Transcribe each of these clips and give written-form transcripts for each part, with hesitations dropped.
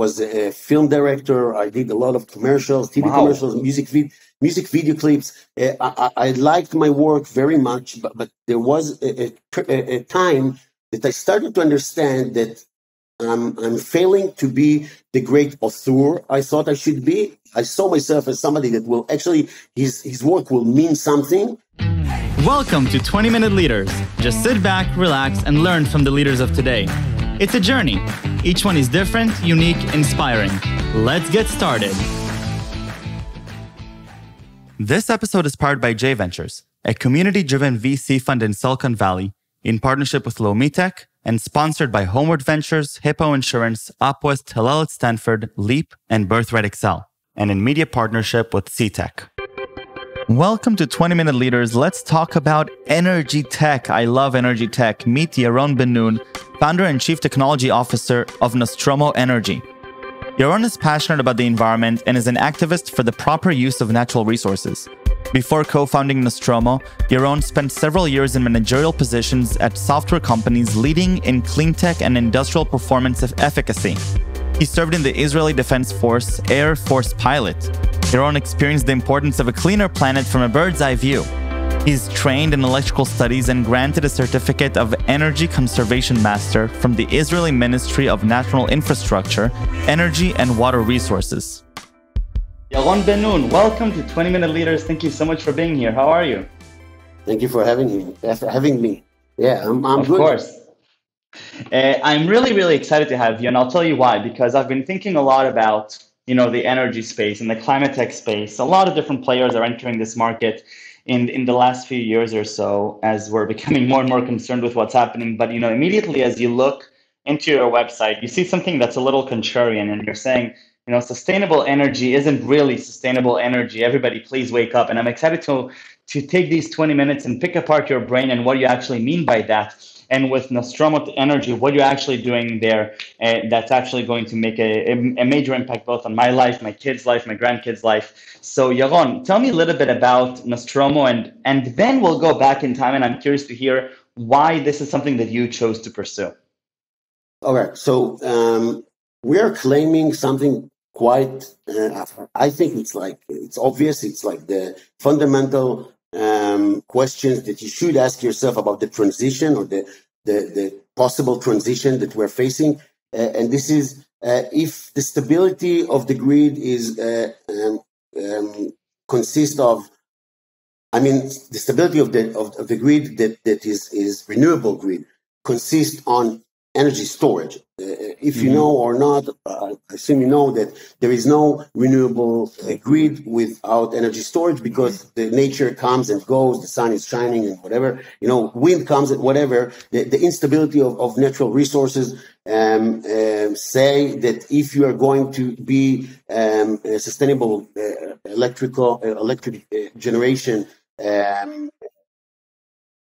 was a film director. I did a lot of commercials, TV commercials, music video clips. I liked my work very much, but there was a time that I started to understand that I'm failing to be the great author I thought I should be. I saw myself as somebody that will actually, his work will mean something. Welcome to 20-Minute Leaders. Just sit back, relax, and learn from the leaders of today. It's a journey. Each one is different, unique, inspiring. Let's get started. This episode is powered by J Ventures, a community-driven VC fund in Silicon Valley, in partnership with Lomitech, and sponsored by Homeward Ventures, Hippo Insurance, Upwest, Hillel at Stanford, Leap, and Birthright Excel, and in media partnership with CTech. Welcome to 20-Minute Leaders. Let's talk about energy tech. I love energy tech. Meet Yaron Ben-Nun, founder and chief technology officer of Nostromo Energy. Yaron is passionate about the environment and is an activist for the proper use of natural resources. Before co-founding Nostromo, Yaron spent several years in managerial positions at software companies leading in clean tech and industrial performance of efficacy. He served in the Israeli Defense Force, Air Force pilot. Yaron experienced the importance of a cleaner planet from a bird's eye view. He's trained in electrical studies and granted a certificate of Energy Conservation Master from the Israeli Ministry of National Infrastructure, Energy and Water Resources. Yaron Ben-Nun, welcome to 20-Minute Leaders. Thank you so much for being here. How are you? Thank you for having me. Yeah, I'm good. Of course. I'm really excited to have you, and I'll tell you why. Because I've been thinking a lot about, the energy space and the climate tech space. A lot of different players are entering this market in the last few years or so, as we're becoming more and more concerned with what's happening. But immediately as you look into your website, you see something that's a little contrarian, and you're saying, sustainable energy isn't really sustainable energy. Everybody, please wake up. And I'm excited to take these 20 minutes and pick apart your brain and what you actually mean by that. And with Nostromo Energy, what you're actually doing there, that's actually going to make a major impact both on my life, my kids' life, my grandkids' life. So Yaron, tell me a little bit about Nostromo, and then we'll go back in time, and I'm curious to hear why this is something that you chose to pursue. All right, so we are claiming something quite, I think it's obvious. It's like the fundamental questions that you should ask yourself about the transition or the possible transition that we're facing. And this is if the stability of the grid is consists of, the stability of the grid that is renewable grid consists on energy storage. If you know or not, I assume you know that there is no renewable grid without energy storage, because the nature comes and goes, the sun is shining and whatever, wind comes and whatever. The instability of natural resources say that if you are going to be a sustainable electric generation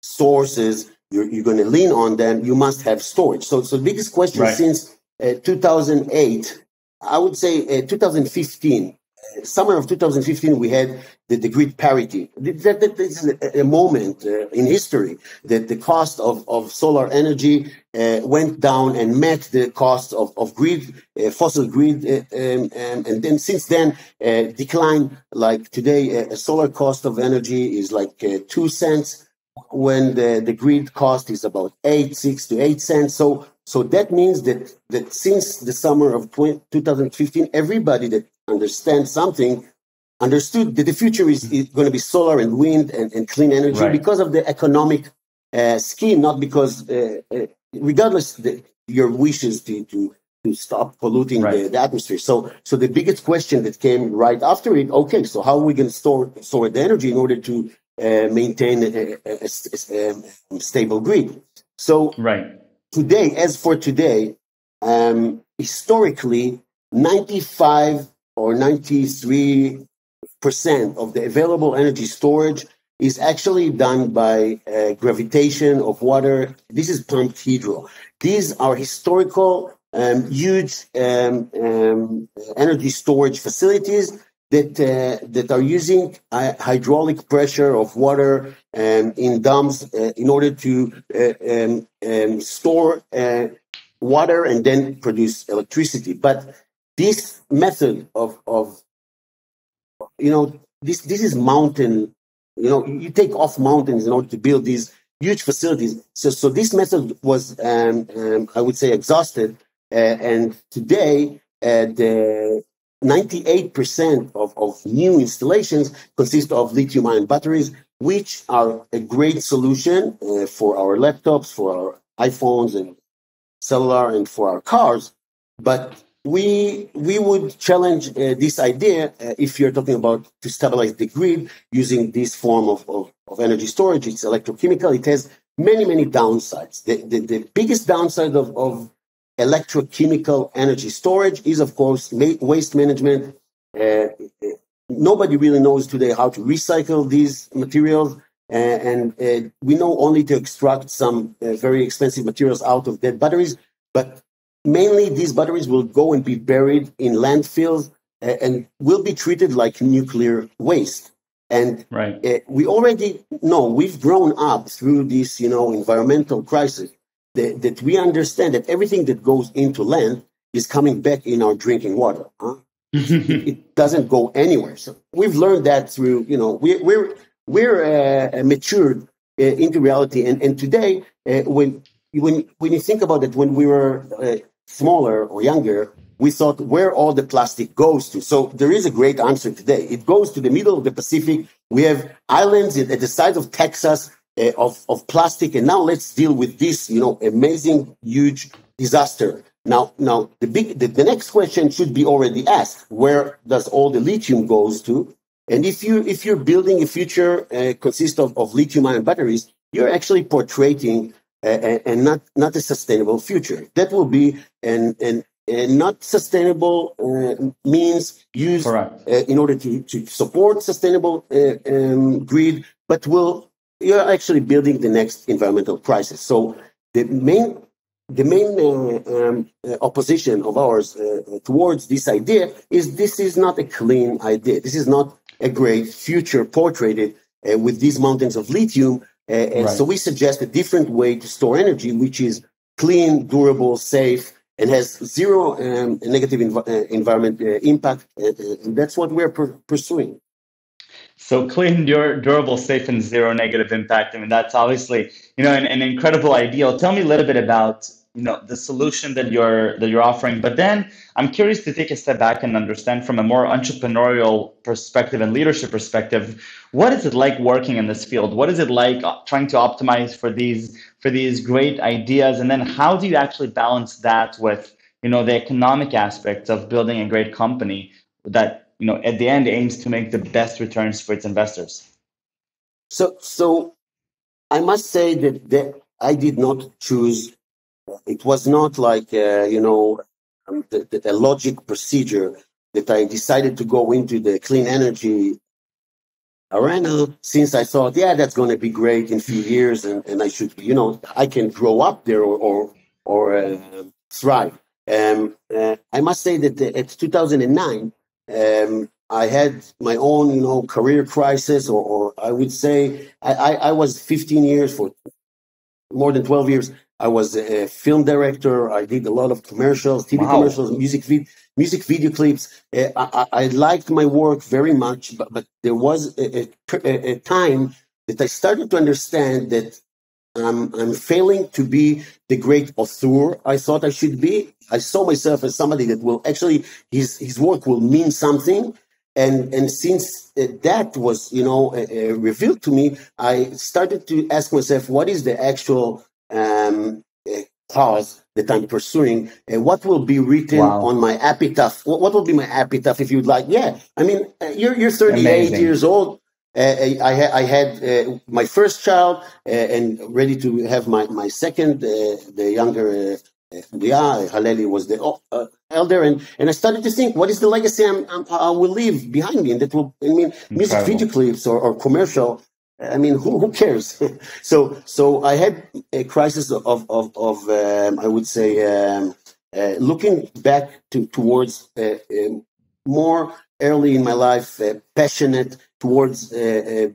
sources, you're going to lean on them, you must have storage. So the biggest question since 2008, I would say 2015, summer of 2015, we had the grid parity. That is a moment in history that the cost of solar energy went down and met the cost of fossil grid, and then since then declined. Like today, a solar cost of energy is like 2 cents, when the grid cost is about 6 to 8 cents. So that means that since the summer of 2015, everybody that understands something understood that the future is going to be solar and wind and clean energy because of the economic scheme, not because, regardless your wishes to stop polluting the atmosphere. So the biggest question that came right after it, okay, so how are we going to store the energy in order to maintain a stable grid? So today, as for today, historically, 95 or 93% of the available energy storage is actually done by gravitation of water. This is pumped hydro. These are historical, huge energy storage facilities that are using hydraulic pressure of water in dams in order to store water and then produce electricity. But this method of this is mountain. You take off mountains in order to build these huge facilities. So this method was, I would say, exhausted. And today, the 98% of new installations consist of lithium-ion batteries, which are a great solution for our laptops, for our iPhones and cellular, and for our cars. But we would challenge this idea if you're talking about to stabilize the grid using this form of energy storage. It's electrochemical. It has many downsides. The biggest downside of electrochemical energy storage is, of course, waste management. Nobody really knows today how to recycle these materials. And we know only to extract some very expensive materials out of dead batteries. But mainly these batteries will go and be buried in landfills and will be treated like nuclear waste. And we already know, we've grown up through this, environmental crisis, that we understand that everything that goes into land is coming back in our drinking water. It doesn't go anywhere. So we've learned that through, we're matured into reality. And today, when you think about it, when we were smaller or younger, we thought where all the plastic goes to. So there is a great answer today. It goes to the middle of the Pacific. We have islands at the size of Texas of plastic. And now let's deal with this, amazing, huge disaster. Now, the next question should be already asked: where does all the lithium goes to? And if you're building a future consist of lithium-ion batteries, you're actually portraying and not a sustainable future. That will be an not sustainable means used in order to support sustainable grid, but you're actually building the next environmental crisis. So the main opposition of ours towards this idea is this is not a clean idea. This is not a great future portrayed with these mountains of lithium. So we suggest a different way to store energy, which is clean, durable, safe, and has zero negative environment impact. And that's what we're pursuing. So clean, durable, safe, and zero negative impact. I mean, that's obviously, an incredible ideal. Tell me a little bit about, the solution that you're offering. But then I'm curious to take a step back and understand from a more entrepreneurial perspective and leadership perspective, what is it like working in this field? What is it like trying to optimize for these great ideas? And then how do you actually balance that with, the economic aspects of building a great company that at the end aims to make the best returns for its investors? So I must say that I did not choose. It was not like a logic procedure that I decided to go into the clean energy arena, since I thought, that's going to be great in a few years, and I should, I can grow up there or thrive. I must say that at 2009. I had my own, career crisis, or I would say I was 15 years, for more than 12 years. I was a film director. I did a lot of commercials, TV commercials, music video clips. I liked my work very much, but there was a time that I started to understand that I'm failing to be the great author I thought I should be. I saw myself as somebody that will actually, his work will mean something. And since that was, revealed to me, I started to ask myself, what is the actual cause that I'm pursuing? And what will be written on my epitaph? What will be my epitaph, if you'd like? Yeah, I mean, you're 38 Amazing. years old. I had my first child and ready to have my second, the younger Leah. Haleli was the elder, and I started to think, what is the legacy I will leave behind me? And that will, music video clips or commercial. I mean, who cares? So I had a crisis of I would say looking back towards more early in my life, passionate towards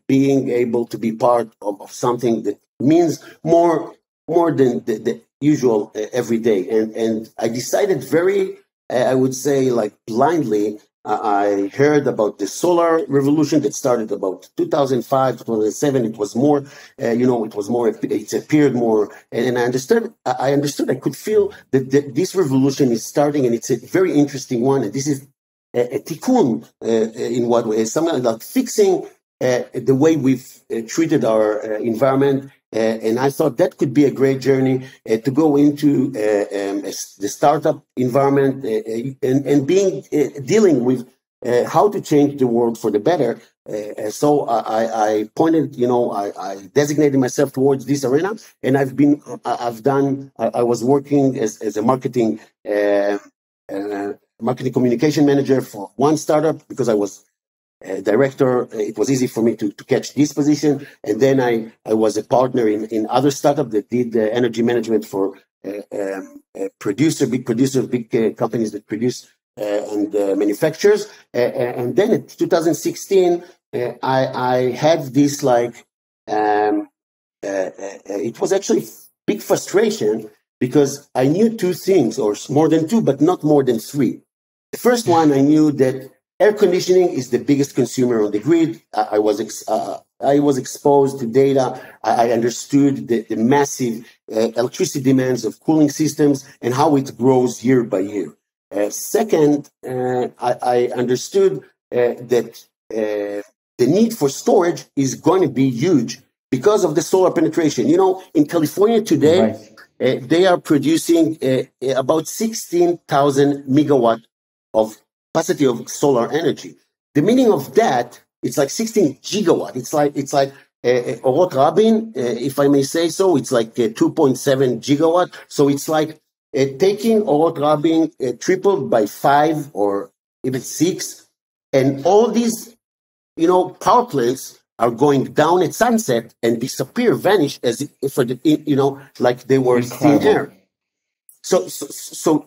being able to be part of something that means more than the usual every day. And I decided very I would say like blindly, I heard about the solar revolution that started about 2005, 2007. It was more, it was more, it appeared more, and I understood, I could feel that this revolution is starting, and it's a very interesting one. And this is a tikkun in what way? Something like fixing the way we've treated our environment. And I thought that could be a great journey to go into the startup environment and being dealing with how to change the world for the better. So I pointed, I designated myself towards this arena, and I was working as a marketing communication manager for one startup because I was director. It was easy for me to catch this position. And then I was a partner in other startup that did energy management for big producers, big companies that produce and manufacturers. And then in 2016, I had this it was actually big frustration because I knew two things, or more than two, but not more than three. The first one, I knew that air conditioning is the biggest consumer on the grid. I was exposed to data. I understood the massive electricity demands of cooling systems and how it grows year by year. Second, I understood that the need for storage is going to be huge because of the solar penetration. In California today, they are producing about 16,000 megawatt of capacity of solar energy. The meaning of that, it's like 16 gigawatt. It's like Orot Rabin, if I may say so. It's like 2.7 gigawatt. So it's like taking Orot Rabin tripled by 5 or even 6, and all these, power plants are going down at sunset and disappear, vanish as like they were thin air. So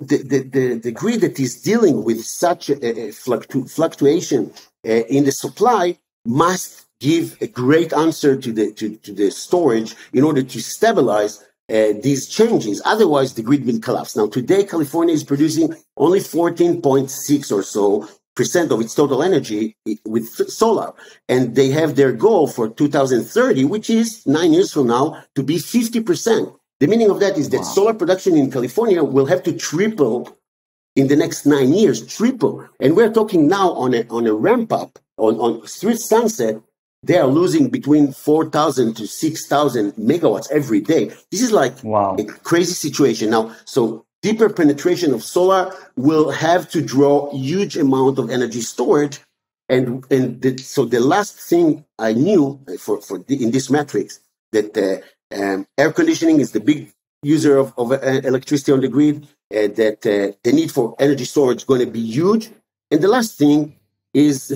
the grid that is dealing with such a fluctuation in the supply must give a great answer to the storage in order to stabilize these changes. Otherwise, the grid will collapse. Now, today, California is producing only 14.6 or so % of its total energy with solar, and they have their goal for 2030, which is 9 years from now, to be 50%. The meaning of that is that solar production in California will have to triple in the next 9 years, triple. And we're talking now on a ramp up on street sunset. They are losing between 4,000 to 6,000 megawatts every day. This is like a crazy situation now. So deeper penetration of solar will have to draw huge amount of energy storage. So the last thing I knew in this matrix, that air conditioning is the big user of electricity on the grid, that the need for energy storage is going to be huge. And the last thing is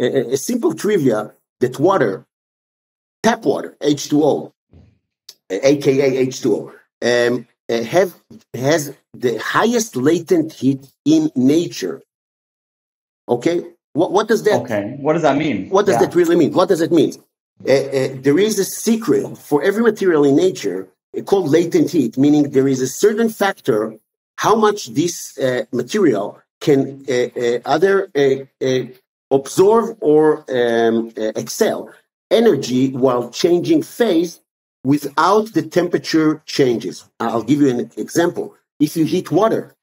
a simple trivia that tap water, H2O, aka H2O, has the highest latent heat in nature. Okay? What does that? Okay. What does that mean? What does that really mean? What does it mean? There is a secret for every material in nature called latent heat, meaning there is a certain factor how much this material can either absorb or excel energy while changing phase without the temperature changes. I'll give you an example. If you heat water,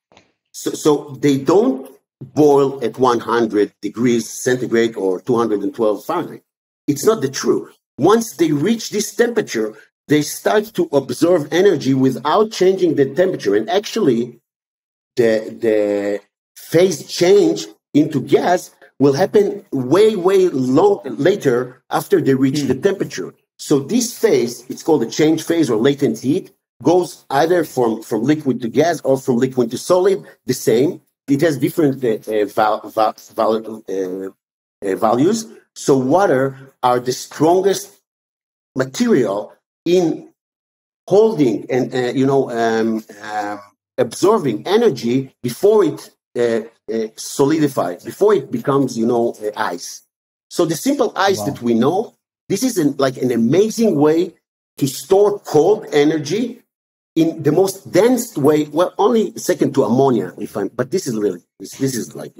so they don't boil at 100 degrees centigrade or 212 Fahrenheit. It's not the truth. Once they reach this temperature, they start to absorb energy without changing the temperature. And actually, the phase change into gas will happen way later after they reach the temperature. So this phase, it's called a change phase or latent heat, goes either from liquid to gas or from liquid to solid, the same. It has different values. So water are the strongest material in holding and absorbing energy before it solidifies, before it becomes ice. So the simple ice that we know, this is an amazing way to store cold energy in the most dense way, well, only second to ammonia, but this is like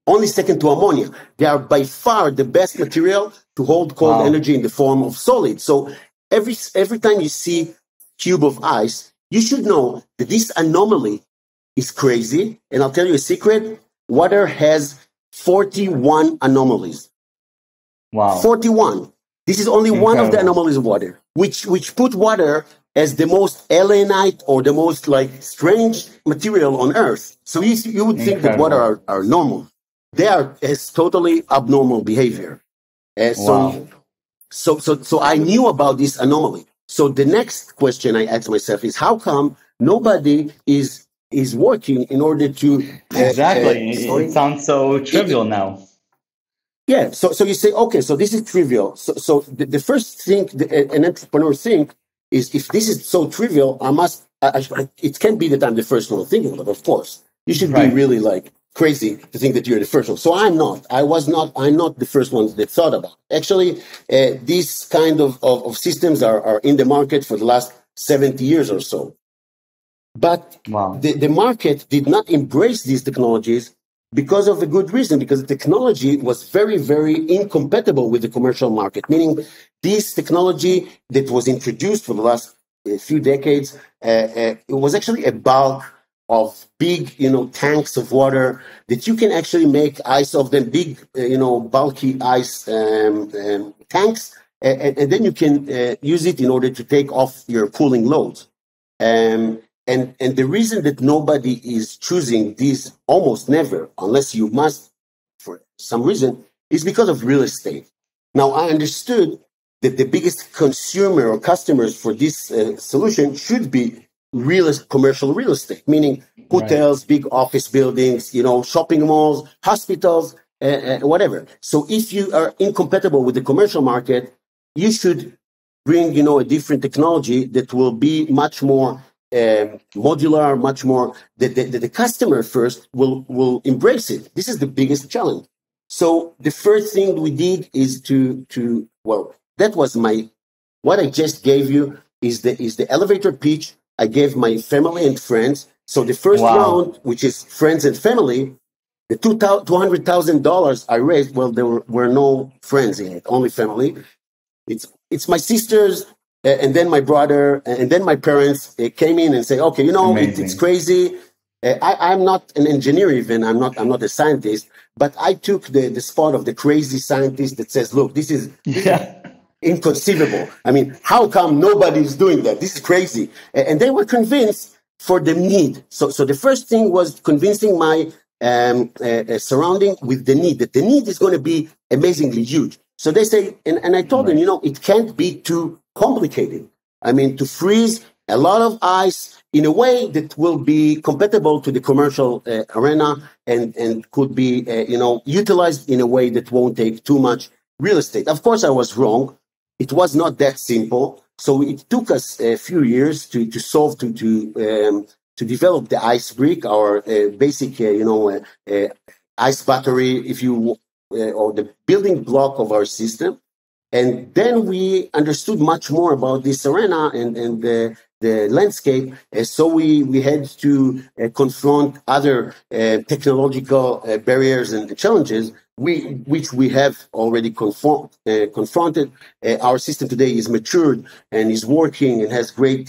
only second to ammonia. They are by far the best material to hold cold energy in the form of solid. So every time you see cube of ice, you should know that this anomaly is crazy. And I'll tell you a secret: water has 41 anomalies. Wow. 41. This is only one of the anomalies of water, which put water as the most alienite or the most like strange material on Earth. So you would think that water are normal. They are as totally abnormal behavior. So I knew about this anomaly. So the next question I asked myself is, how come nobody is working in order to exactly? It sounds so trivial now. Yeah, so you say, okay, so this is trivial. So the first thing an entrepreneur think is, if this is so trivial, it can't be that I'm the first one thinking of it, of course. You should be really like crazy to think that you're the first one. So I'm not. I'm not the first one that thought about it. Actually, these kind of systems are in the market for the last 70 years or so. But the market did not embrace these technologies because of a good reason, because the technology was very, very incompatible with the commercial market, meaning this technology that was introduced for the last few decades, it was actually a bulk of big, tanks of water that you can actually make ice of them, big, bulky ice tanks, and then you can use it in order to take off your cooling loads. And the reason that nobody is choosing these, almost never, unless you must for some reason, is because of real estate. Now, I understood that the biggest consumer or customers for this solution should be commercial real estate, meaning hotels, big office buildings, shopping malls, hospitals, whatever. So if you are incompatible with the commercial market, you should bring, a different technology that will be much more modular, much more that the customer first will embrace it. This is the biggest challenge. So the first thing we did is that was what I just gave you is the elevator pitch I gave my family and friends. So the first round, which is friends and family, the $200,000 I raised, well, there were no friends in it, only family. It's my sisters, and then my brother, and then my parents came in and say, okay, it's crazy. I'm not an engineer even. I'm not a scientist, but I took the spot of the crazy scientist that says, look, this is inconceivable. I mean, how come nobody is doing that? This is crazy. And they were convinced for the need. So the first thing was convincing my surrounding with the need, that the need is going to be amazingly huge. So they say, and I told them, it can't be too complicated. I mean, to freeze a lot of ice in a way that will be compatible to the commercial arena and could be, utilized in a way that won't take too much real estate. Of course, I was wrong. It was not that simple. So it took us a few years to develop the ice brick, our basic, ice battery, or the building block of our system. And then we understood much more about this arena and the landscape. So we had to confront other technological barriers and challenges, which we have already confronted. Our system today is matured and is working and has great,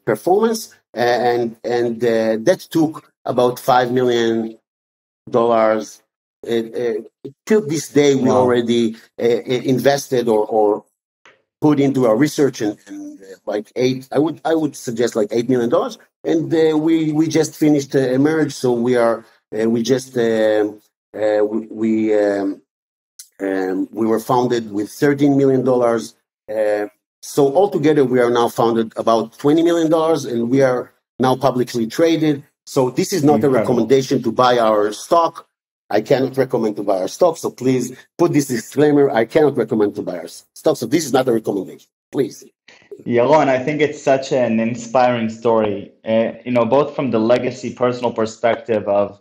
performance. And that took about $5 million. Till this day, we already invested or put into our research and like I would suggest like $8 million. And we just finished a merge, so we were founded with $13 million. So altogether, we are now founded about $20 million, and we are now publicly traded. So this is not a recommendation to buy our stock. I cannot recommend to buy our stock. So please put this disclaimer. I cannot recommend to buy our stock. So this is not a recommendation. Please. Yaron, I think it's such an inspiring story, both from the legacy personal perspective of,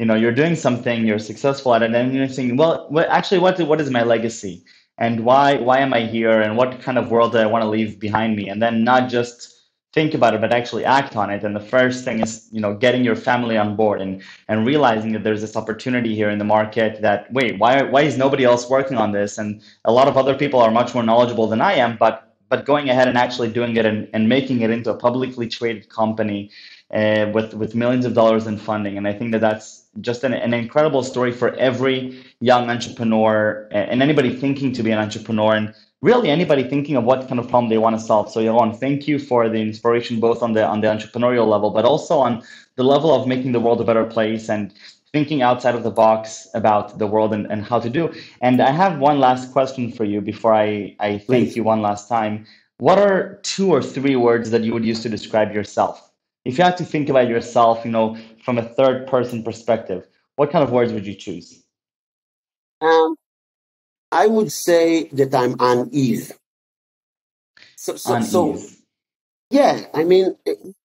you're doing something, you're successful at it, and you're saying, well, actually, what is my legacy? And why am I here? And what kind of world do I want to leave behind me? And then not just think about it, but actually act on it. And the first thing is, getting your family on board and realizing that there's this opportunity here in the market that, wait, why is nobody else working on this? And a lot of other people are much more knowledgeable than I am, but going ahead and actually doing it and making it into a publicly traded company with millions of dollars in funding. And I think that that's just an incredible story for every young entrepreneur and anybody thinking to be an entrepreneur. And really anybody thinking of what kind of problem they want to solve. So Yaron, thank you for the inspiration, both on the entrepreneurial level, but also on the level of making the world a better place and thinking outside of the box about the world and how to do. And I have one last question for you before I thank Please. you one last time. What are 2 or 3 words that you would use to describe yourself? If you had to think about yourself, from a third person perspective, what kind of words would you choose? Um, I would say that I'm uneasy. So Unease. yeah, I mean,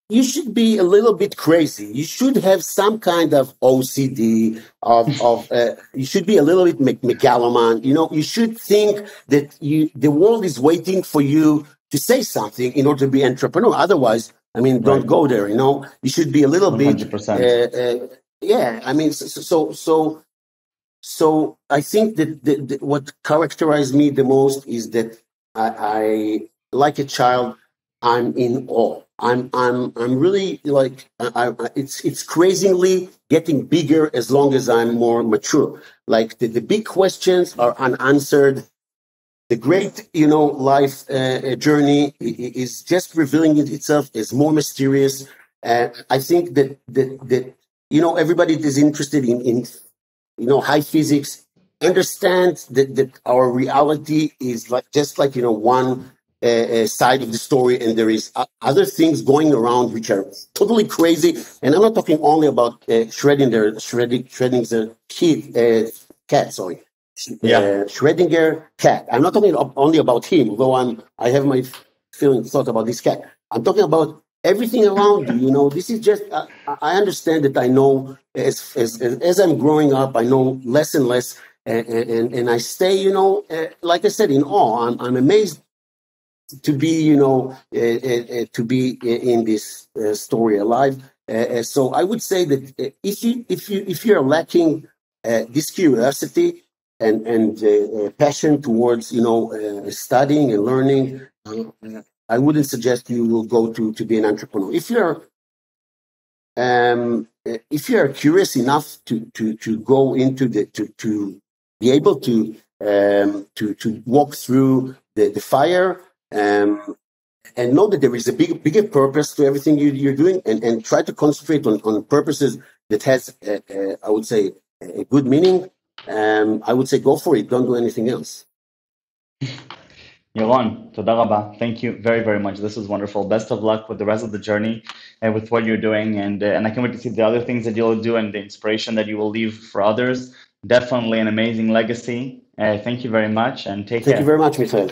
you should be a little bit crazy. You should have some kind of OCD you should be a little bit megalomane. You should think that the world is waiting for you to say something in order to be entrepreneur. Otherwise, I mean, don't Right. go there. You should be a little bit, 100%. yeah. I mean, so I think that what characterized me the most is that I like a child, I'm in awe. I'm really like it's crazily getting bigger as long as I'm more mature. Like the big questions are unanswered. The great life journey is just revealing itself as more mysterious. I think that everybody is interested in high physics, understand that our reality is like just like one side of the story, and there is other things going around which are totally crazy. And I'm not talking only about Schrodinger's cat. Sorry, Yeah. Schrödinger cat. I'm not talking only about him, although I have my thought about this cat. I'm talking about everything around you. This is just. I understand that I know as I'm growing up, I know less and less, and I stay, like I said, in awe. I'm amazed to be, in this story alive. So I would say that if you're lacking this curiosity and passion towards, studying and learning, I wouldn't suggest you will go to be an entrepreneur. If you're curious enough to go into to be able to walk through the fire, and know that there is a bigger purpose to everything you're doing, and try to concentrate on purposes that has I would say a good meaning. I would say go for it. Don't do anything else. Yaron, toda rabba. Thank you very, very much. This was wonderful. Best of luck with the rest of the journey and with what you're doing. And I can't wait to see the other things that you'll do and the inspiration that you will leave for others. Definitely an amazing legacy. Thank you very much and take Thank you care. very much, Michael.